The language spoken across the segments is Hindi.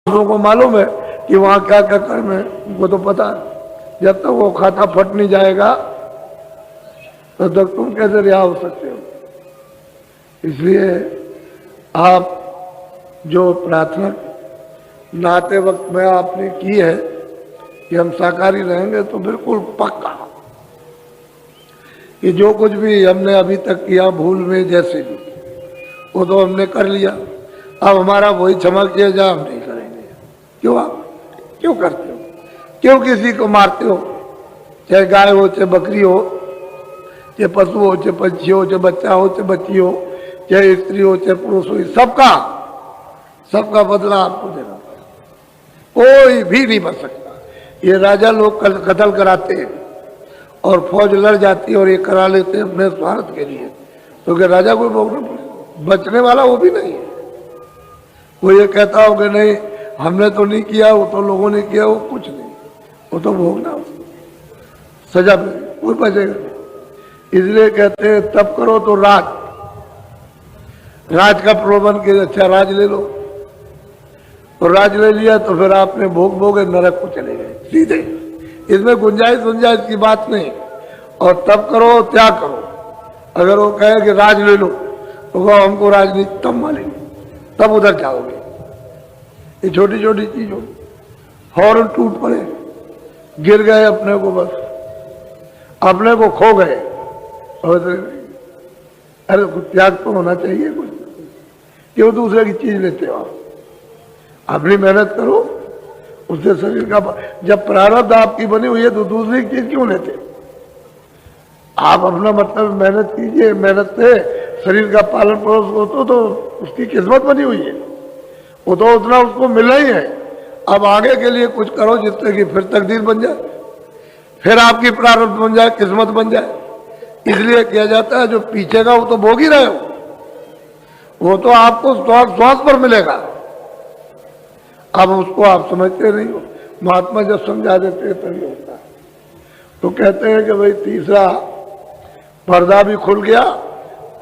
को मालूम है कि वहां क्या क्या कर्म है, उनको तो पता है। जब तक वो खाता फट नहीं जाएगा तब तक तुम कैसे रिहा हो सकते हो। इसलिए आप जो प्रार्थना नहाते वक्त में आपने की है कि हम शाकाहारी रहेंगे, तो बिल्कुल पक्का कि जो कुछ भी हमने अभी तक किया भूल में जैसे भी, वो तो हमने कर लिया। अब हमारा वही क्षमा किया जाए, हम नहीं करेंगे। क्यों आप क्यों करते हो? क्यों किसी को मारते हो? चाहे गाय हो, चाहे बकरी हो, चाहे पशु हो, चाहे पंछी हो, चाहे बच्चा हो, चाहे बच्ची हो, चाहे स्त्री हो, चाहे पुरुष हो, सबका बदला आपको देना पड़ेगा। कोई भी नहीं बच सकता। ये राजा लोग कत्ल कराते हैं और फौज लड़ जाती है और ये करा लेते हैं अपने स्वार्थ के लिए, तो क्या राजा कोई भोगना पड़ेगा? बचने वाला वो भी नहीं है। वो ये कहता हो कि नहीं हमने तो नहीं किया, वो तो लोगों ने किया, वो कुछ नहीं, वो तो भोगना सजा पे कोई बचेगा नहीं। इसलिए कहते हैं तब करो तो राज का प्रलोभन के अच्छा राज ले लो, तो राज ले लिया तो फिर आपने भोगे नरक को चले गए सीधे। इसमें गुंजाइश की बात नहीं। और तब करो त्याग करो। अगर वो कहे कि राज ले लो तो वो हमको राजनीति तब मालेंगे, तब उधर जाओगे। ये छोटी छोटी चीजों हॉर्न टूट पड़े, गिर गए अपने को, बस अपने को खो गए। अरे त्याग तो होना चाहिए कुछ। क्यों दूसरे की चीज लेते हो आप? अपनी मेहनत करो, उससे शरीर का जब प्रारब्ध आपकी बनी हुई है तो दूसरी चीज क्यों लेते? आप अपना मतलब मेहनत कीजिए, मेहनत से शरीर का पालन पोषण हो तो उसकी किस्मत बनी हुई है, वो तो उतना उसको मिलना ही है। अब आगे के लिए कुछ करो जिससे कि फिर तकदीर बन जाए, फिर आपकी प्रारब्ध बन जाए, किस्मत बन जाए। इसलिए किया जाता है जो पीछे का वो तो भोग ही रहे हो, वो तो आपको श्वास पर मिलेगा। अब उसको आप समझते नहीं हो। महात्मा जब समझा देते हैं तभी होता है। तो कहते हैं कि भाई तीसरा पर्दा भी खुल गया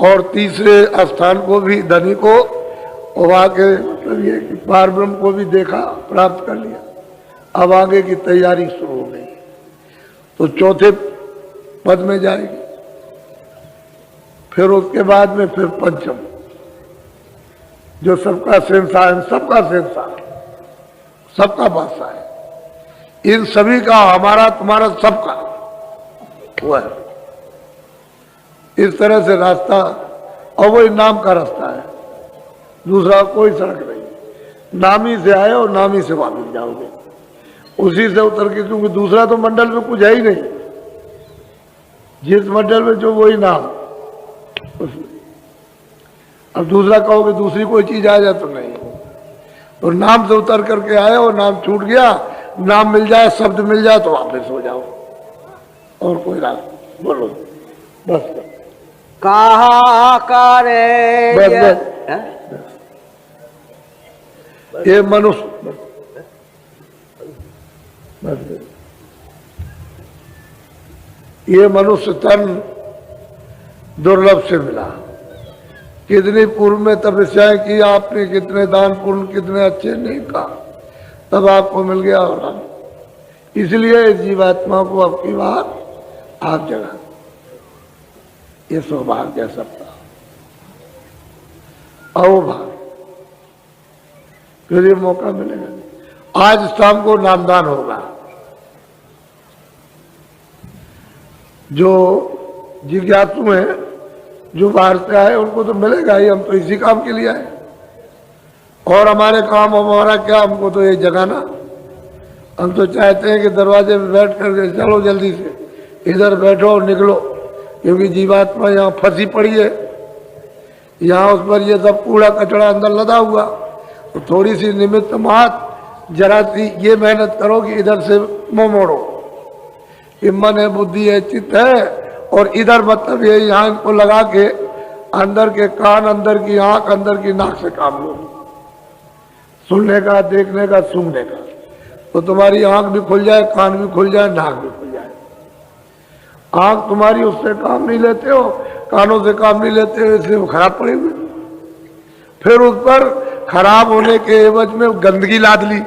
और तीसरे स्थान को भी धनी को वहां के मतलब ये कि पार ब्रह्म को भी देखा, प्राप्त कर लिया। अब आगे की तैयारी शुरू हो गई, तो चौथे पद में जाएगी। फिर उसके बाद में फिर पंचम, जो सबका शहंशाह है, सबका शहंशाह, सबका बादशाह है। इन सभी का, हमारा तुम्हारा सबका हुआ है। इस तरह से रास्ता, और वही नाम का रास्ता है, दूसरा कोई सड़क नहीं। नाम ही से आए और नाम ही से वापस जाओगे, उसी से उतर के, क्योंकि दूसरा तो मंडल में कुछ है ही नहीं। जिस मंडल में जो वही नाम, अब दूसरा कहोगे दूसरी कोई चीज आ जाए तो नहीं। और नाम से उतर करके आए और नाम छूट गया, नाम मिल जाए, शब्द मिल जाए तो वापस हो जाओ, और कोई रास्ता बोलो बस। कहा करे बस ये मनुष्य ये मनुष्य तन दुर्लभ से मिला। कितनी पूर्व में तपस्याएं की आपने, कितने दान पुण्य, कितने अच्छे नहीं कहा, तब आपको मिल गया। और इसलिए जीवात्मा को अब की बात आप जगा, ये सौभाग्य है सबका। आओ भाग, फिर ये मौका मिलेगा। आज शाम को नामदान होगा। जो जिज्ञासु हैं, जो बाहर से आए, उनको तो मिलेगा ही। हम तो इसी काम के लिए आए, और हमारे काम हमारा क्या, हमको तो ये जगाना। हम तो चाहते हैं कि दरवाजे पे बैठ कर चलो जल्दी से इधर बैठो और निकलो, क्योंकि जीवात्मा यहाँ फंसी पड़ी है। यहाँ उस पर ये सब कूड़ा कचड़ा अंदर लदा हुआ, तो थोड़ी सी निमित्त मात जरा सी ये मेहनत करो कि इधर से मुंह मोड़ो। ये मन है, बुद्धि है, चित्त है, और इधर मतलब ये यहाँ इनको लगा के अंदर के कान, अंदर की आंख, अंदर की नाक से काम लो, सुनने का, देखने का, सूंघने का। तो तुम्हारी आंख भी खुल जाए, कान भी खुल जाए, नाक भी खुल जाए। आंख तुम्हारी उससे काम नहीं लेते हो, कानों से काम नहीं लेते हो, इसलिए वो खराब पड़े हुए। फिर उस पर खराब होने के एवज में गंदगी लाद ली।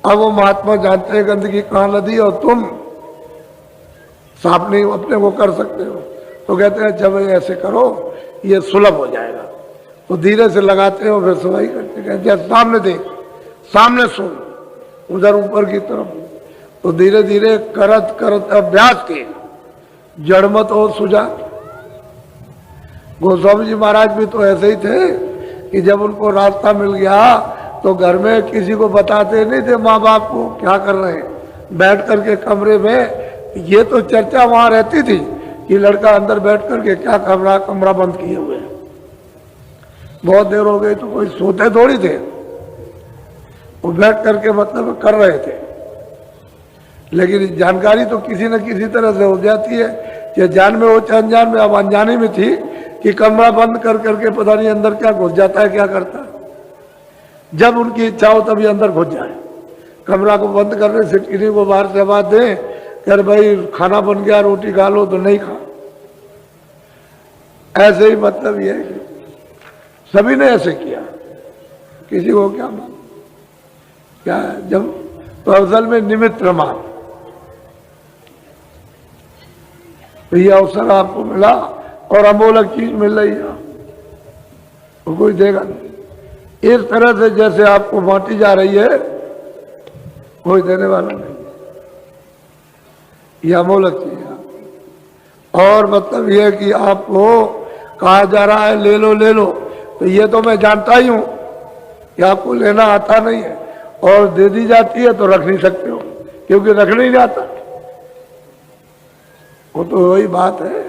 अब वो महात्मा जानते हैं गंदगी कहाँ लदी और तुम साफ नहीं अपने को कर सकते हो, तो कहते हैं जब ऐसे करो ये सुलभ हो जाएगा। तो धीरे से लगाते हो, फिर सफाई करते कहते हैं सामने देख, सामने सुन, उधर ऊपर की तरफ। तो धीरे धीरे करत करत अभ्यास के जड़मत और सुजा। गोस्वामी जी महाराज भी तो ऐसे ही थे कि जब उनको रास्ता मिल गया तो घर में किसी को बताते नहीं थे माँ बाप को क्या कर रहे हैं, बैठ करके कमरे में। ये तो चर्चा वहां रहती थी कि लड़का अंदर बैठ करके क्या कमरा बंद किए हुए है, बहुत देर हो गई तो कोई सोते थोड़ी थे, वो बैठ करके मतलब कर रहे थे। लेकिन जानकारी तो किसी न किसी तरह से हो जाती है, चाहे जान में हो चाहे अनजान में। अब अनजाने में थी कि कमरा बंद कर करके पता नहीं अंदर क्या घुस जाता है, क्या करता है। जब उनकी इच्छा हो तभी अंदर घुस जाए। कमरा को बंद करने से किसी को बाहर से आवाज दें कर भाई खाना बन गया रोटी खा लो, तो नहीं खा। ऐसे ही मतलब ये है कि सभी ने ऐसे किया, किसी को क्या मान क्या है। जब तो असल में निमित्त मान, तो ये अवसर आपको मिला और अमोलक चीज मिल रही है, तो कोई देगा नहीं। इस तरह से जैसे आपको बांटी जा रही है कोई देने वाला नहीं, यह अमोलक चीज है। और मतलब यह कि आपको कहा जा रहा है ले लो ले लो, तो ये तो मैं जानता ही हूं कि आपको लेना आता नहीं है, और दे दी जाती है तो रख नहीं सकते हो क्योंकि रख नहीं जाता। वो तो वही बात है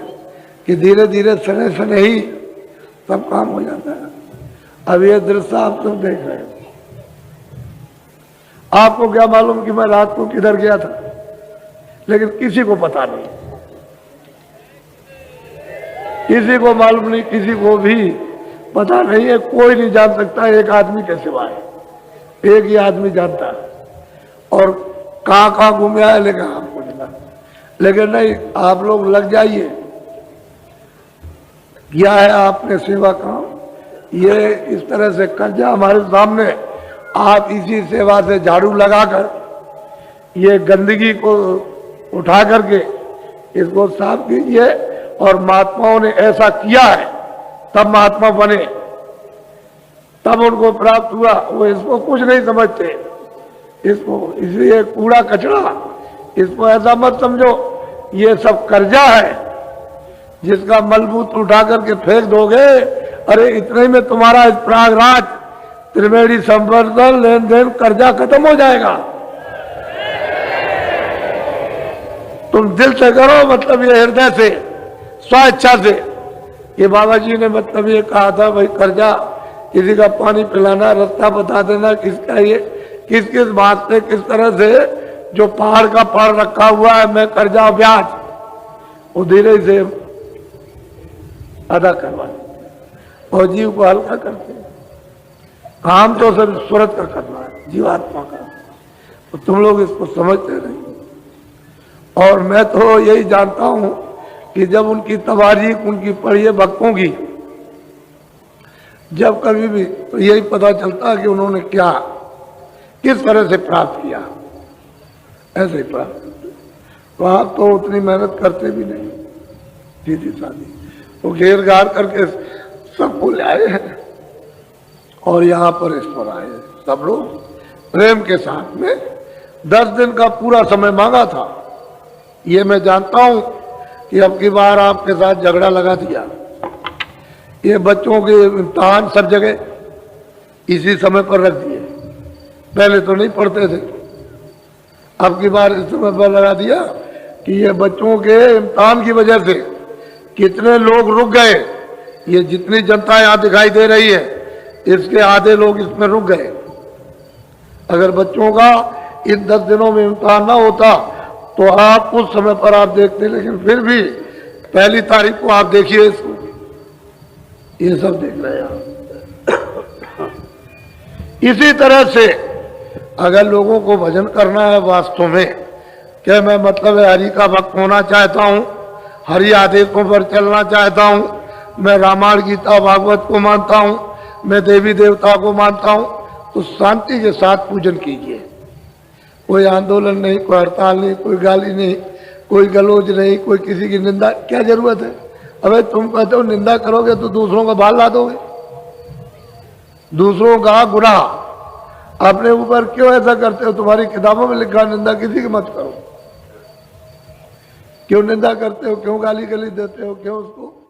कि धीरे धीरे सने सने ही सब काम हो जाता है। अब ये दृश्य आप सब देख रहे हैं, आपको क्या मालूम कि मैं रात को किधर गया था, लेकिन किसी को पता नहीं, किसी को मालूम नहीं, किसी को भी पता नहीं है, कोई नहीं जान सकता एक आदमी के सिवाय। एक ही आदमी जानता है और कहाँ कहाँ घूमे आए लेकिन आपको नहीं जानता। लेकिन नहीं, आप लोग लग जाइए, किया है आपने सेवा काम, ये इस तरह से कर्जा हमारे सामने, आप इसी सेवा से झाड़ू लगाकर ये गंदगी को उठा करके इसको साफ कीजिए। और महात्माओं ने ऐसा किया है तब महात्मा बने, तब उनको प्राप्त हुआ। वो इसको कुछ नहीं समझते, इसको इसलिए कूड़ा कचरा, इसको ऐसा मत समझो ये सब कर्जा है जिसका मलबूत उठा करके फेंक दोगे, अरे इतने में तुम्हारा इस प्रयागराज त्रिवेणी संवर्धन लेन देन कर्जा खत्म हो जाएगा। तुम दिल से करो, मतलब ये हृदय से स्वेच्छा से। ये बाबा जी ने मतलब ये कहा था भाई कर्जा किसी का पानी पिलाना, रास्ता बता देना किसका, ये किस किस बात से किस तरह से जो पहाड़ का पहाड़ रखा हुआ है मैं कर्जा ब्याज वो धीरे से अदा करवा और जीव को हल्का करते। काम तो सब सूरत का करना है, जीवात्मा का, तो तुम लोग इसको समझते नहीं। और मैं तो यही जानता हूं कि जब उनकी तवारीख उनकी पढ़िए भक्तों की, जब कभी भी, तो यही पता चलता है कि उन्होंने क्या किस तरह से प्राप्त किया, ऐसे ही प्राप्त। तो आप तो उतनी मेहनत करते भी नहीं, सीधी सादी तो घेर घार करके सबको ले आए हैं और यहाँ पर इस पर आए सब लोग प्रेम के साथ में। 10 दिन का पूरा समय मांगा था, ये मैं जानता हूं कि अब की बार आपके साथ झगड़ा लगा दिया। ये बच्चों के इम्तहान सब जगह इसी समय पर रख दिए, पहले तो नहीं पढ़ते थे, अब की बार इस समय पर लगा दिया कि ये बच्चों के इम्तहान की वजह से कितने लोग रुक गए। ये जितनी जनता यहाँ दिखाई दे रही है इसके आधे लोग इसमें रुक गए। अगर बच्चों का इन 10 दिनों में इम्तहान ना होता तो आप उस समय पर आप देखते, लेकिन फिर भी 1 तारीख को आप देखिए इसको, ये सब देख रहे हैं आप। इसी तरह से अगर लोगों को भजन करना है वास्तव में, क्या मैं मतलब हरि का भक्त होना चाहता हूं, हरि आदेशों पर चलना चाहता हूं, मैं रामायण गीता भागवत को मानता हूं, मैं देवी देवता को मानता हूं, तो शांति के साथ पूजन कीजिए। कोई आंदोलन नहीं, कोई हड़ताल नहीं, कोई गाली नहीं, कोई गलोज नहीं, कोई किसी की निंदा। क्या जरूरत है? अबे तुम कहते हो निंदा करोगे तो दूसरों का बाल ला दोगे, दूसरों का गुनाह अपने ऊपर क्यों ऐसा करते हो? तुम्हारी किताबों में लिखा निंदा किसी की मत करो। क्यों निंदा करते हो? क्यों गाली गली देते हो? क्यों उसको